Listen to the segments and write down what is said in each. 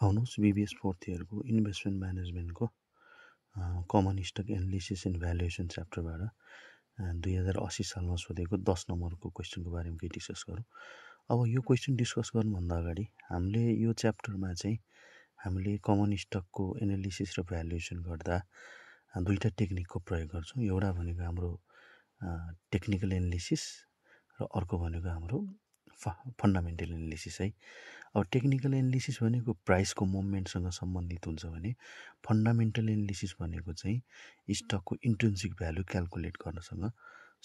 आउनुहोस् BBS fourth इयरको investment म्यानेजमेन्टको common stock analysis and valuation च्याप्टरबाट 2080 सालमा सोधेको 10 नम्बरको क्वेसनको बारेमा केही डिस्कस गरौँ। अब यो क्वेसन डिस्कस गर्नुभन्दा अगाडि हामीले यो च्याप्टरमा चाहिँ हामीले कमन स्टकको एनालिसिस र भ्यालुएसन गर्दा दुईवटा टेक्निकको प्रयोग गर्छौँ। एउटा भनेको हाम्रो टेक्निकल एनालिसिस र अर्को भनेको हाम्रो फन्डामेन्टल एनालिसिस है। अब टेक्निकल एनालिसिस भनेको प्राइसको मुभमेन्टसँग सम्बन्धित हुन्छ भने फन्डामेन्टल एनालिसिस भनेको चाहिँ स्टकको इन्ट्रिन्सिक भ्यालु क्यालकुलेट गर्नसँग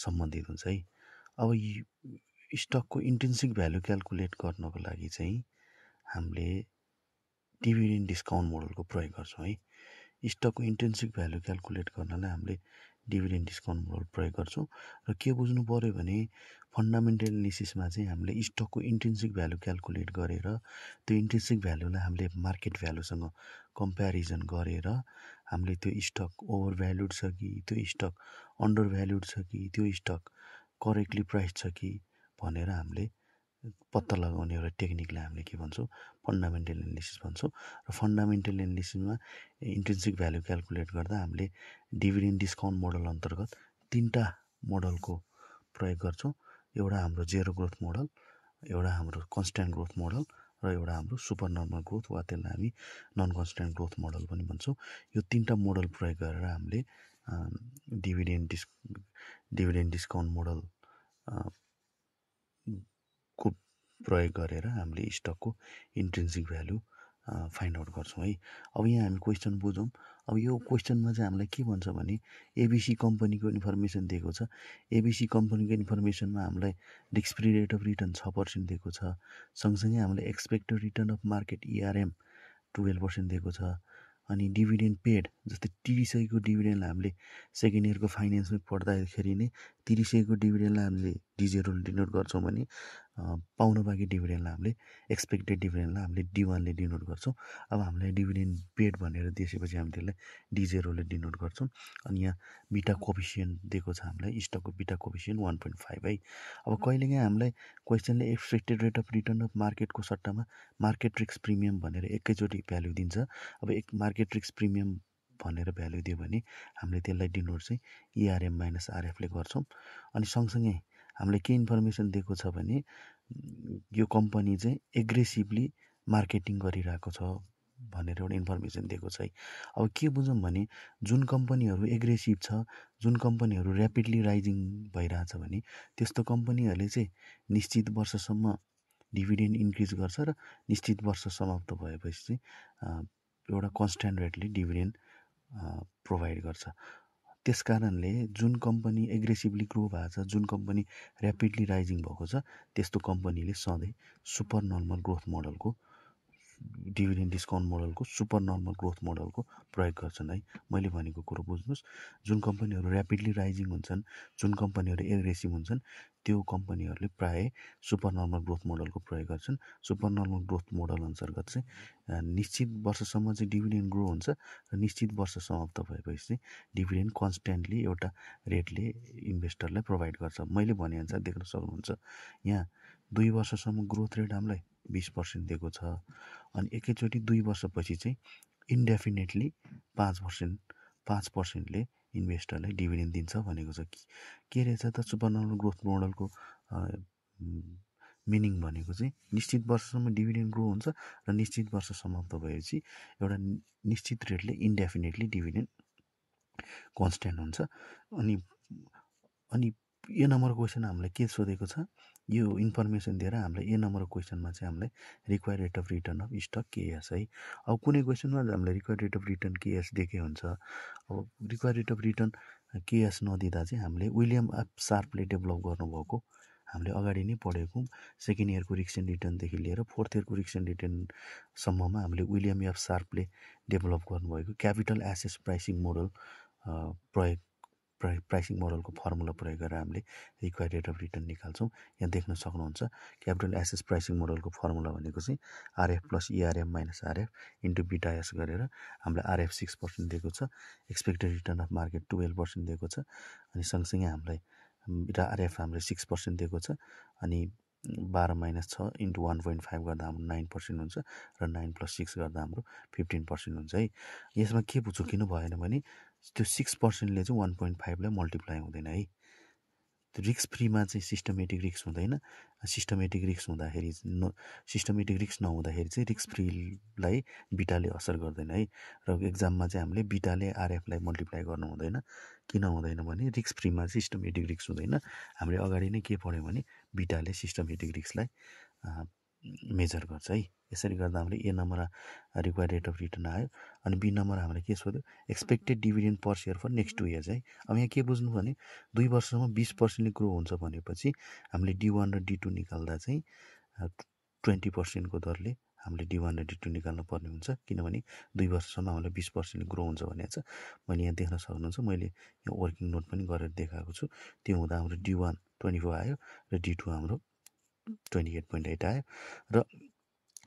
सम्बन्धित हुन्छ है। अब स्टकको इन्ट्रिन्सिक भ्यालु क्यालकुलेट गर्नको लागि चाहिँ हामीले डिभिडेन्ड डिस्काउन्ट मोडलको प्रयोग गर्छौँ है। स्टकको इन्ट्रिन्सिक भ्यालु क्यालकुलेट गर्नलाई हामीले डिभिडेन्ड डिस्काउन्ट मोडल प्रयोग गर्छौँ। र के बुझ्नु पऱ्यो भने फन्डामेन्टल एनालिसिसमा चाहिँ हामीले स्टकको इन्ट्रिन्सिक भ्यालु क्यालकुलेट गरेर त्यो इन्ट्रिन्सिक भ्यालुलाई हामीले मार्केट भ्यालुसँग कम्पेरिजन गरेर हामीले त्यो स्टक ओभर भ्यालुड छ कि त्यो स्टक अन्डर भ्यालुड छ कि त्यो स्टक करेक्टली प्राइस छ कि भनेर हामीले पत्ता लगाउने एउटा टेक्निकलाई हामीले के भन्छौँ फन्डामेन्टल एनालिसिस भन्छौँ। र फन्डामेन्टल एनालिसिसमा इन्ट्रिन्सिक भ्यालु क्यालकुलेट गर्दा हामीले डिभिडेन्ड डिस्काउन्ट मोडल अन्तर्गत तीनवटा मोडलको प्रयोग गर्छौँ। एउटा हाम्रो जेरो ग्रोथ मोडल, एउटा हाम्रो कन्स्ट्यान्ट ग्रोथ मोडल र एउटा हाम्रो सुपर नर्मल ग्रोथ वा त्यसलाई हामी नन कन्स्ट्यान्ट ग्रोथ मोडल पनि भन्छौँ। यो तीनवटा मोडल प्रयोग गरेर हामीले डिभिडेन्ड डिस्काउन्ट मोडल को प्रयोग गरेर हामीले स्टकको इन्ट्रिन्सिक भ्यालु फाइन्ड आउट गर्छौँ है। अब यहाँ हामी क्वेसन बुझौँ। अब यो क्वेसनमा चाहिँ हामीलाई के भन्छ भने एबिसी कम्पनीको इन्फर्मेसन दिएको छ। एबिसी कम्पनीको इन्फर्मेसनमा हामीलाई risk free rate of return 6% दिएको छ। सँगसँगै हामीलाई expected return of market ERM 12% दिएको छ। अनि डिभिडेन्ड पेड जस्तै तिरिसकेको डिभिडेन्डलाई हामीले सेकेन्ड इयरको फाइनेन्समै पढ्दाखेरि नै तिरिसकेको डिभिडेन्डलाई हामीले D0ले डिनोट गर्छौँ भने पाउन बाँकी डिभिडेन्डलाई हामीले एक्सपेक्टेड डिभिडेन्डलाई हामीले D1ले डिनोट गर्छौँ। अब हामीलाई डिभिडेन्ड पेड भनेर दिएपछि हामी त्यसलाई D0ले डिनोट गर्छौँ। अनि यहाँ बिटा कोफिसियन्ट दिएको छ हामीलाई, स्टकको बिटा कोफिसियन्ट 1.5 है। अब कहिलेकाहीँ हामीलाई क्वेसनले expected rate of return of मार्केटको सट्टामा मार्केट रिस्क प्रिमियम भनेर एकैचोटि भ्यालु दिन्छ। अब एक मार्केट रिस्क प्रिमियम भनेर भ्यालु दियो भने हामीले त्यसलाई डिनोट चाहिँ ERM माइनस RFले गर्छौँ। अनि सँगसँगै हामीले के इन्फर्मेसन दिएको छ भने यो कम्पनी चाहिँ एग्रेसिभली मार्केटिङ गरिरहेको छ भनेर एउटा इन्फर्मेसन दिएको छ है। अब के बुझौँ भने जुन कम्पनीहरू एग्रेसिभ छ, जुन कम्पनीहरू ऱ्यापिडली राइजिङ भइरहेछ भने त्यस्तो कम्पनीहरूले चाहिँ निश्चित वर्षसम्म डिभिडेन्ड इन्क्रिज गर्छ र निश्चित वर्ष समाप्त भएपछि चाहिँ एउटा कन्स्ट्यान्ट रेटले डिभिडेन्ड प्रोभाइड गर्छ। त्यस कारणले जुन कम्पनी एग्रेसिभली ग्रो भएको छ, जुन कम्पनी ऱ्यापिडली राइजिङ भएको छ त्यस्तो कम्पनीले सधैँ सुपर नर्मल ग्रोथ मोडलको डिभिडेन्ड डिस्काउन्ट मोडलको सुपर नर्मल ग्रोथ मोडलको प्रयोग गर्छन् है। मैले भनेको कुरो बुझ्नुहोस्। जुन कम्पनीहरू ऱ्यापिडली राइजिङ हुन्छन्, जुन कम्पनीहरू एग्रेसिभ हुन्छन् त्यो कम्पनीहरूले प्रायः सुपर नर्मल ग्रोथ मोडलको प्रयोग गर्छन्। सुपर नर्मल ग्रोथ मोडल अन्तर्गत चाहिँ निश्चित वर्षसम्म चाहिँ डिभिडेन्ड ग्रो हुन्छ र निश्चित वर्ष समाप्त भएपछि चाहिँ डिभिडेन्ड कन्स्ट्यान्टली एउटा रेटले इन्भेस्टरलाई प्रोभाइड गर्छ। मैले भनेअनुसार देख्न सक्नुहुन्छ यहाँ 2 वर्षसम्म ग्रोथ रेट हामीलाई 20% दिएको छ। अनि एकैचोटि 2 वर्षपछि चाहिँ इन्डेफिनेटली 5%ले इन्भेस्टरलाई डिभिडेन्ड दिन्छ भनेको छ। के रहेछ त सुपर नर्मल ग्रोथ मोडलको मिनिङ भनेको चाहिँ निश्चित वर्षसम्म डिभिडेन्ड ग्रो हुन्छ र निश्चित वर्ष समाप्त भएपछि एउटा निश्चित रेटले इन्डेफिनेटली डिभिडेन्ड कन्स्ट्यान्ट हुन्छ। अनि ए नम्बरको क्वेसन हामीलाई के सोधेको छ, यो इन्फर्मेसन दिएर हामीलाई ए नम्बरको क्वेसनमा चाहिँ हामीलाई required rate of return of stock KS है। अब कुनै क्वेसनमा हामीलाई required rate of return KS दिएकै हुन्छ। अब required rate of return KS नदिँदा चाहिँ हामीले विलियम एफ शार्पले डेभलप गर्नुभएको हामीले अगाडि नै पढेको सेकेन्ड इयरको रिस्क एन्ड रिटर्नदेखि लिएर फोर्थ इयरको रिस्क एन्ड रिटर्नसम्ममा हामीले विलियम एफ शार्पले डेभलप गर्नुभएको क्यापिटल एसेस प्राइसिङ मोडल प्राइसिङ मोडलको फर्मुला प्रयोग गरेर हामीले रिक्वायर्ड रेट अफ रिटर्न निकाल्छौँ। यहाँ देख्न सक्नुहुन्छ क्यापिटल एसेस प्राइसिङ मोडलको फर्मुला भनेको चाहिँ RF plus ERM minus RF into बिटा एस गरेर हामीलाई RF 6% दिएको छ, एक्सपेक्टेड रिटर्न अफ मार्केट 12% दिएको छ। अनि सँगसँगै हामीलाई बिटा RF हामीले 6% दिएको छ। अनि 12 - 6 इन्टु 1.5 गर्दा हाम्रो 9% हुन्छ र 9 + 6 गर्दा हाम्रो 15% हुन्छ है। यसमा के झुकिनु भएन भने त्यो 6%ले चाहिँ 1.5 लाई मल्टिप्लाई हुँदैन है। त्यो रिस्क फ्रीमा चाहिँ सिस्टमेटिक रिस्क हुँदैन। सिस्टमेटिक रिस्क हुँदाखेरि सिस्टमेटिक रिस्क नहुँदाखेरि चाहिँ रिस्क फ्रीलाई बिटाले असर गर्दैन है। र एक्जाममा चाहिँ हामीले बिटाले आरएफलाई मल्टिप्लाई गर्नु हुँदैन। किन हुँदैन भने रिस्क फ्रीमा सिस्टमेटिक रिस्क हुँदैन। हामीले अगाडि नै के पढ्यौँ भने बिटाले सिस्टमेटिक रिस्कलाई मेजर गर्छ है। यसरी गर्दा हामीले A number required rate of return आयो। अनि बी नम्बर हामीले के सोध्यो expected dividend per share for next 2 years है। अब यहाँ के बुझ्नु भने 2 वर्षसम्म 20%ले ग्रो हुन्छ भनेपछि हामीले D1 र D2 निकाल्दा चाहिँ 20%को दरले हामीले D1 र D2 निकाल्नु पर्ने हुन्छ। किनभने 2 वर्षसम्म हामीलाई 20%ले ग्रो हुन्छ भनेको छ। मैले यहाँ देख्न सक्नुहुन्छ, मैले यहाँ वर्किङ नोट पनि गरेर देखाएको छु। त्यो हुँदा हाम्रो D1 24 आयो र D2 हाम्रो 28.8 आयो। र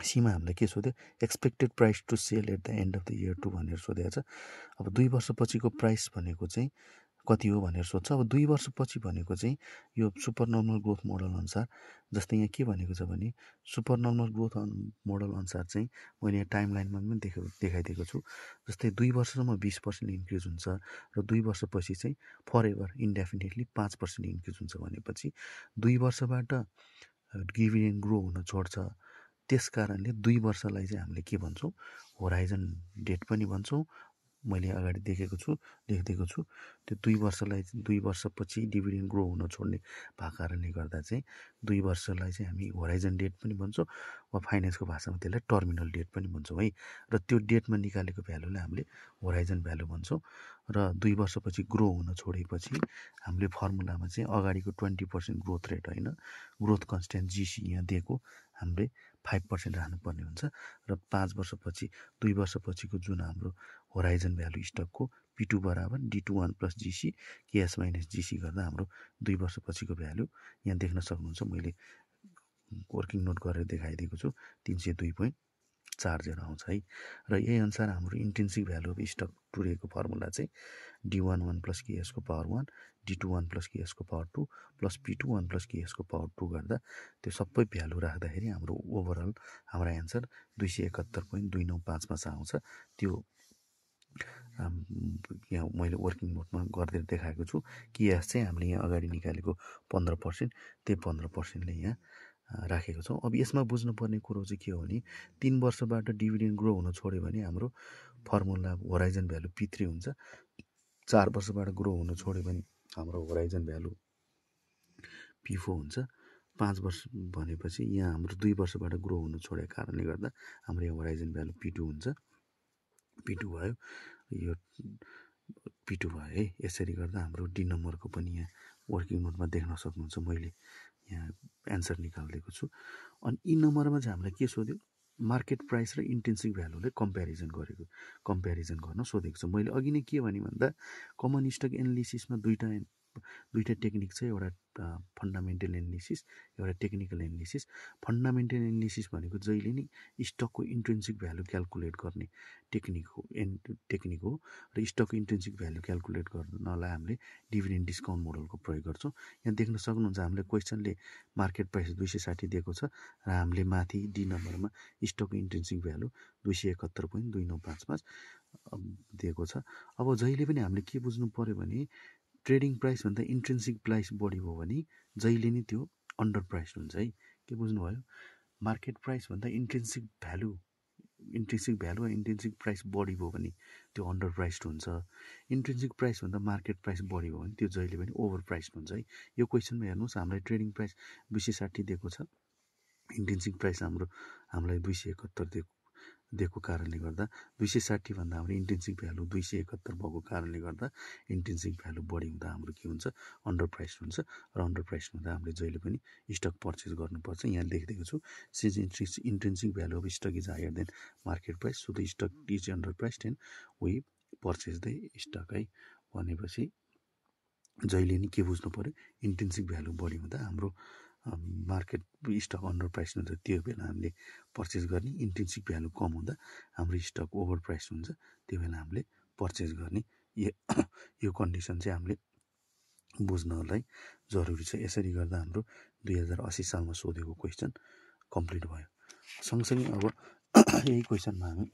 सीमा हामीलाई के सोध्यो expected price to sell at the end of the year 2 भनेर सोधेको छ। अब 2 वर्षपछिको प्राइस भनेको चाहिँ कति हो भनेर सोध्छ। अब 2 वर्षपछि भनेको चाहिँ यो सुपर नर्मल ग्रोथ मोडल अनुसार, जस्तै यहाँ के भनेको छ भने सुपर नर्मल ग्रोथ मोडल अनुसार चाहिँ मैले यहाँ टाइम लाइनमा पनि देखाइदिएको छु। जस्तै 2 वर्षसम्म 20% इन्क्रिज हुन्छ र 2 वर्षपछि चाहिँ फर एभर इन्डेफिनेटली 5% इन्क्रिज हुन्छ भनेपछि 2 वर्षबाट डिभिडेन्ड ग्रो हुन छोड्छ। त्यस कारणले 2 वर्षलाई चाहिँ हामीले के भन्छौँ होराइजन डेट पनि भन्छौँ। मैले अगाडि लेखिदिएको छु त्यो 2 वर्षलाई 2 वर्षपछि डिभिडेन्ड ग्रो हुन छोड्ने भएको कारणले गर्दा चाहिँ 2 वर्षलाई चाहिँ हामी होराइजन डेट पनि भन्छौँ वा फाइनेन्सको भाषामा त्यसलाई टर्मिनल डेट पनि भन्छौँ है। र त्यो डेटमा निकालेको भ्यालुलाई हामीले होराइजन भ्यालु भन्छौँ। र 2 वर्षपछि ग्रो हुन छोडेपछि हामीले फर्मुलामा चाहिँ अगाडिको 20% ग्रोथ रेट होइन, ग्रोथ कन्स्ट्यान्ट जिसी यहाँ दिएको हामीले 5% राख्नुपर्ने हुन्छ। र 5 वर्षपछि 2 वर्षपछिको जुन हाम्रो होराइजन भ्यालु स्टकको P2 बराबर D21 + GC KS - GC गर्दा हाम्रो 2 वर्षपछिको भ्यालु यहाँ देख्न सक्नुहुन्छ। मैले वर्किङ नोट गरेर देखाइदिएको छु 302.40 आउँछ है। र यही अनुसार हाम्रो इन्ट्रिन्सिक भ्यालु अफ स्टक टुरेको फर्मुला चाहिँ D11 + KS को पावर 1 D21 + KS को पावर 2 + P21 + KS को पावर 2 गर्दा त्यो सबै भ्यालु राख्दाखेरि हाम्रो ओभरअल हाम्रो एन्सर 271.295 आउँछ। त्यो यहाँ मैले वर्किङ नोटमा गरिदिएर देखाएको छु। KS चाहिँ हामीले यहाँ अगाडि निकालेको 15%, त्यही 15%ले यहाँ राखेको छौँ। अब यसमा बुझ्नुपर्ने कुरो चाहिँ के हो भने 3 वर्षबाट डिभिडेन्ड ग्रो हुन छोड्यो भने हाम्रो फर्मुला होराइजन भ्यालु P3 हुन्छ। 4 वर्षबाट ग्रो हुन छोड्यो भने हाम्रो होराइजन भ्यालु P4 हुन्छ। 5 वर्ष भनेपछि यहाँ हाम्रो 2 वर्षबाट ग्रो हुन छोडेको कारणले गर्दा हाम्रो यहाँ होराइजन भ्यालु P2 हुन्छ। P2 भयो, यो P2 भयो है। यसरी गर्दा हाम्रो डी नम्बरको पनि यहाँ वर्किङ नोटमा देख्न सक्नुहुन्छ, मैले यहाँ एन्सर निकालिदिएको छु। अनि ई नम्बरमा चाहिँ हामीलाई के सोध्यो मार्केट प्राइस र इन्टेन्सिभ भ्यालुले कम्पेरिजन गर्न सोधेको छ। मैले अघि नै के भने भन्दा कमन स्टक एनालिसिसमा दुईटा टेक्निक छ, एउटा फन्डामेन्टल एनालिसिस, एउटा टेक्निकल एनालिसिस। फन्डामेन्टल एनालिसिस भनेको जहिले नै स्टकको इन्ट्रिन्सिक भ्यालु क्यालकुलेट गर्ने टेक्निक हो र स्टकको इन्ट्रिन्सिक भ्यालु क्यालकुलेट गर्नलाई हामीले डिभिडेन्ड डिस्काउन्ट मोडलको प्रयोग गर्छौँ। यहाँ देख्न सक्नुहुन्छ हामीले क्वेसनले मार्केट प्राइस 260 दिएको छ र हामीले माथि डी नम्बरमा स्टकको इन्ट्रिन्सिक भ्यालु 271.2955 दिएको छ। अब जहिले पनि हामीले के बुझ्नु पर्यो भने ट्रेडिङ प्राइस भन्दा इन्ट्रिन्सिक प्राइस बढी भयो भने जहिले नै त्यो अन्डर प्राइस हुन्छ है। के बुझ्नुभयो, मार्केट प्राइस भन्दा इन्ट्रिन्सिक भ्यालु वा इन्ट्रिन्सिक प्राइस बढी भयो भने त्यो अन्डर प्राइस्ड हुन्छ। इन्ट्रिन्सिक प्राइस भन्दा मार्केट प्राइस बढी भयो भने त्यो जहिले पनि ओभर प्राइस्ड हुन्छ है। यो क्वेसनमा हेर्नुहोस् हामीलाई ट्रेडिङ प्राइस 260 दिएको छ, इन्ट्रिन्सिक प्राइस हामीलाई 271 दिएको कारणले गर्दा 260 भन्दा हाम्रो इन्ट्रिन्सिक भ्यालु 271 भएको कारणले गर्दा इन्ट्रिन्सिक भ्यालु बढी हुँदा हाम्रो के हुन्छ अन्डर प्राइस हुन्छ। र अन्डर प्राइस हुँदा हामीले जहिले पनि स्टक पर्चेस गर्नुपर्छ। यहाँ लेखिदिएको छु सिज intrinsic value of stock is higher than market price, so the stock is underpriced and we purchase the stock है। भनेपछि जहिले नि के बुझ्नु पऱ्यो इन्ट्रिन्सिक भ्यालु बढी हुँदा हाम्रो मार्केट स्टक अन्डर प्राइस हुन्छ, त्यो बेला हामीले पर्चेस गर्ने। इन्ट्रिन्सिक भ्यालु कम हुँदा हाम्रो स्टक ओभर प्राइस हुन्छ, त्यो बेला हामीले पर्चेस गर्ने। यो कन्डिसन चाहिँ हामीले बुझ्नलाई जरुरी छ। यसरी गर्दा हाम्रो 2080 सालमा सोधेको क्वेसन कम्प्लिट भयो। सँगसँगै अब यही क्वेसनमा हामी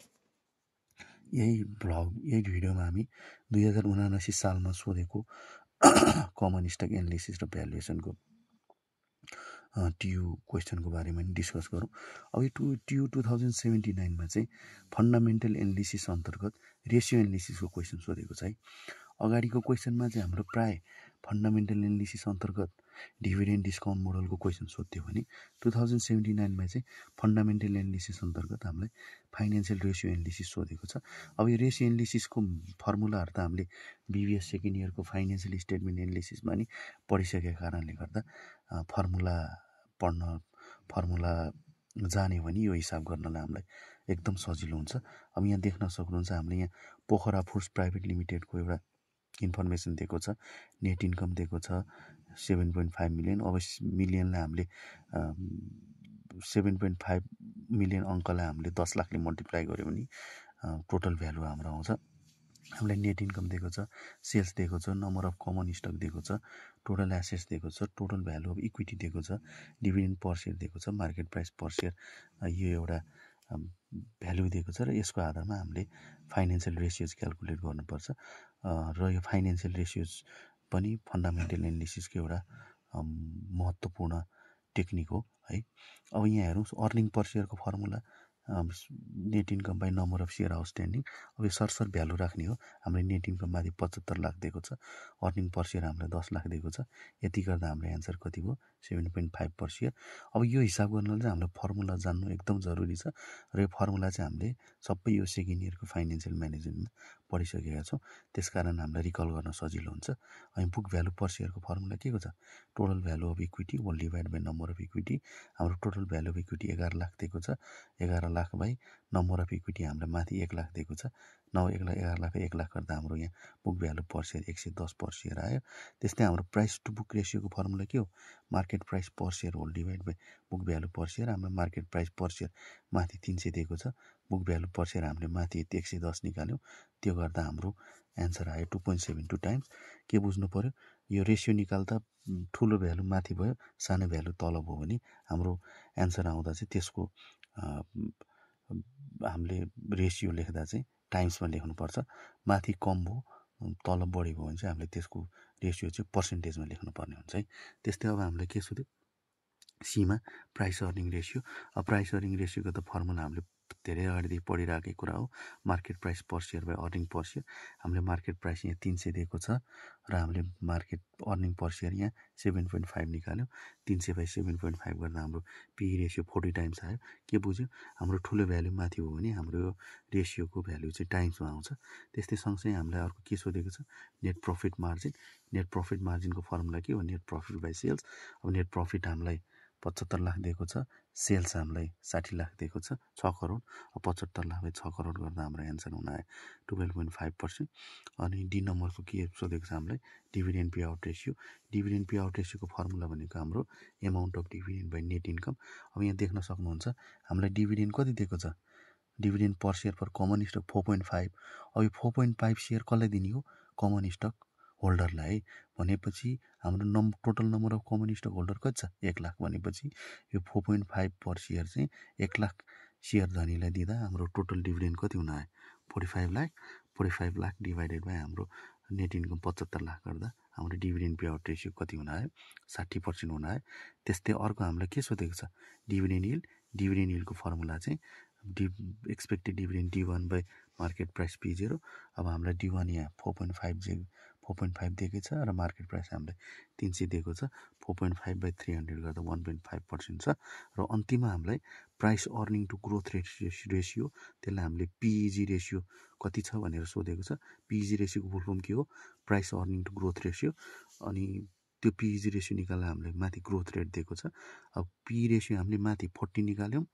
यही भिडियोमा हामी 2079 सालमा सोधेको कमन स्टक एनालिसिस र भ्यालुएसनको टियु क्वेसनको बारेमा नि डिस्कस गरौँ। अब यो टियु 2079मा चाहिँ फन्डामेन्टल एनालिसिस अन्तर्गत रेसियो एनालिसिसको क्वेसन सोधेको छ है। अगाडिको क्वेसनमा चाहिँ हाम्रो प्राय फन्डामेन्टल एनालिसिस अन्तर्गत डिभिडेन्ड डिस्काउन्ट मोडलको क्वेसन सोध्थ्यो भने 2079मा चाहिँ फन्डामेन्टल एनालिसिस अन्तर्गत हामीलाई फाइनेन्सियल रेसियो एनालिसिस सोधेको छ। अब यो रेसियो एनालिसिसको फर्मुलाहरू त हामीले बिबिएस सेकेन्ड इयरको फाइनेन्सियल स्टेटमेन्ट एनालिसिसमा नि पढिसकेको कारणले गर्दा फर्मुला जान्यो भने यो हिसाब गर्नलाई हामीलाई एकदम सजिलो हुन्छ। अब यहाँ देख्न सक्नुहुन्छ हामीले यहाँ पोखरा फुड्स प्राइभेट लिमिटेडको एउटा इन्फर्मेसन दिएको छ। नेट इन्कम दिएको छ 7.5 मिलियन। अब मिलियनलाई हामीले 7.5 मिलियन अङ्कलाई हामीले 10 लाखले मल्टिप्लाई गऱ्यो भने टोटल भ्यालु हाम्रो आउँछ। हामीलाई नेट इन्कम दिएको छ, सेल्स दिएको छ, नम्बर अफ कमन स्टक दिएको छ, टोटल एसेट्स दिएको छ, टोटल भ्यालु अफ इक्विटी दिएको छ, डिभिडेन्ड पर सेयर दिएको छ, मार्केट प्राइस पर सेयर यो एउटा भ्यालु दिएको छ र यसको आधारमा हामीले फाइनेन्सियल रेसियोज क्यालकुलेट गर्नुपर्छ। र यो फाइनेन्सियल रेसियोज पनि फन्डामेन्टल एनालिसिसको एउटा महत्त्वपूर्ण टेक्निक हो है। अब यहाँ हेरौँ अर्निङ पर सेयरको formula net income by number of share outstanding. अब यो सरसर भ्यालु राख्ने हो। हामीले नेट इन्कम माथि 75 लाख दिएको छ, अर्निङ पर सेयर हामीलाई 10 लाख दिएको छ। यति गर्दा हाम्रो एन्सर कति भयो 7.5 पर सेयर। अब यो हिसाब गर्नलाई चाहिँ हाम्रो फर्मुला जान्नु एकदम जरुरी छ र यो फर्मुला चाहिँ हामीले सबै यो सेकेन्ड इयरको फाइनेन्सियल म्यानेजमेन्टमा पढिसकेका छौँ। त्यसकारण हामीलाई रिकल गर्न सजिलो हुन्छ। अनि बुक भ्यालु पर सेयरको फर्मुला के को छ total value of equity whole divide by number of equity. हाम्रो total value of equity 11 lakh दिएको छ। 11 lakh by number of equity हामीलाई माथि 1 लाख दिएको छ। 11 लाख 1 लाख गर्दा हाम्रो यहाँ book value per share 110 per share आयो। त्यस्तै हाम्रो प्राइस टु बुक रेसियोको फर्मुला के हो market price per share whole divide by book value per share. हाम्रो मार्केट प्राइस पर सेयर माथि 300 दिएको छ, बुक भ्यालु पर सेयर हामीले माथि 110 निकाल्यौँ। त्यो गर्दा हाम्रो एन्सर आयो 2.72 टाइम्स। के बुझ्नु पर्यो यो रेसियो निकाल्दा ठुलो भ्यालु माथि भयो, सानो भ्यालु तल भयो भने हाम्रो एन्सर आउँदा चाहिँ त्यसको हामीले रेसियो लेख्दा चाहिँ टाइम्समा लेख्नुपर्छ। माथि कम भयो तल बढी भयो भने चाहिँ हामीले त्यसको रेसियो चाहिँ पर्सेन्टेजमा लेख्नुपर्ने हुन्छ है। त्यस्तै अब हामीले के सोध्यो सीमा प्राइस अर्निङ रेसियो। अब प्राइस अर्निङ रेसियोको त फर्मुला हामीले धेरै अगाडिदेखि पढिरहेकै कुरा हो। Market price per share by earning per share. हामीले मार्केट प्राइस यहाँ 300 दिएको छ र हामीले मार्केट अर्निङ पर सेयर यहाँ 7.5 निकाल्यौँ। 300 बाई 7.5 गर्दा हाम्रो पी रेसियो 40 टाइम्स आयो। के बुझ्यो हाम्रो ठुलो भ्यालु माथि हो भने हाम्रो रेसियोको भ्यालु चाहिँ टाइम्समा आउँछ। त्यस्तै सँगसँगै हामीलाई अर्को के सोधेको छ net profit margin. Net profit मार्जिनको फर्मुला के हो नेट प्रफिट बाई सेल्स। अब नेट प्रफिट हामीलाई 75 लाख दिएको छ, सेल्स हामीलाई 60 लाख दिएको छ, 6 करोड। अब 75 लाख बाई 6 करोड गर्दा हाम्रो एन्सर हुन आयो 12.5%। अनि डी नम्बरको के सोधेको छ हामीलाई dividend payout ratio. Dividend payout रेसियोको फर्मुला भनेको हाम्रो amount of dividend by net income. अब यहाँ देख्न सक्नुहुन्छ हामीलाई डिभिडेन्ड कति दिएको छ dividend per share per common stock 4.5। अब यो 4.5 सेयर कसलाई दिने हो कमन स्टक होल्डरलाई है। भनेपछि हाम्रो total number of common stock holder कति छ 1 लाख। भनेपछि यो 4.5 पर सेयर चाहिँ 1 लाख सेयर धनीलाई दिँदा हाम्रो टोटल डिभिडेन्ड कति हुन आयो 45 लाख। 45 लाख डिभाइडेड बाई हाम्रो नेट इन्कम 75 लाख गर्दा हाम्रो डिभिडेन्ड पे आउट रेसियो कति हुन आयो 60% हुन आयो। त्यस्तै अर्को हामीलाई के सोधेको छ डिभिडेन्ड यिल्ड। डिभिडेन्ड यिल्डको फर्मुला चाहिँ expected dividend D1 by market price P0। अब हामीलाई D1 यहाँ 4.5 दिएकै छ र मार्केट प्राइस हामीलाई 300 दिएको छ। 4.5 बाई 300 गर्दा 1.5% छ। र अन्तिममा हामीलाई price earning to growth ratio त्यसलाई हामीले PEG रेसियो कति छ भनेर सोधेको छ। PEG रेसियोको फुल फर्म के हो price earning to growth ratio. अनि त्यो PEG रेसियो निकाल्दा हामीले माथि ग्रोथ रेट दिएको छ। अब PE रेसियो हामीले माथि 40 निकाल्यौँ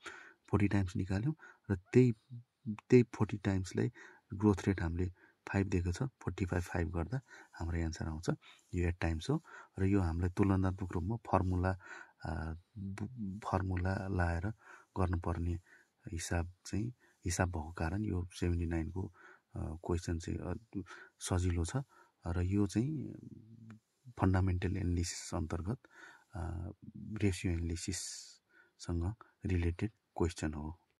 40 टाइम्स निकाल्यौँ र त्यही 40 टाइम्सलाई ग्रोथ रेट हामीले 5 दिएको छ। 45 गर्दा हाम्रो एन्सर आउँछ यो 8 टाइम्स हो। र यो हामीलाई तुलनात्मक रूपमा फर्मुला लाएर गर्नुपर्ने हिसाब भएको कारण यो 79 को क्वेसन चाहिँ सजिलो छ। र यो चाहिँ फन्डामेन्टल एनालिसिस अन्तर्गत रेसियो एनालिसिससँग रिलेटेड क्वेसन हो।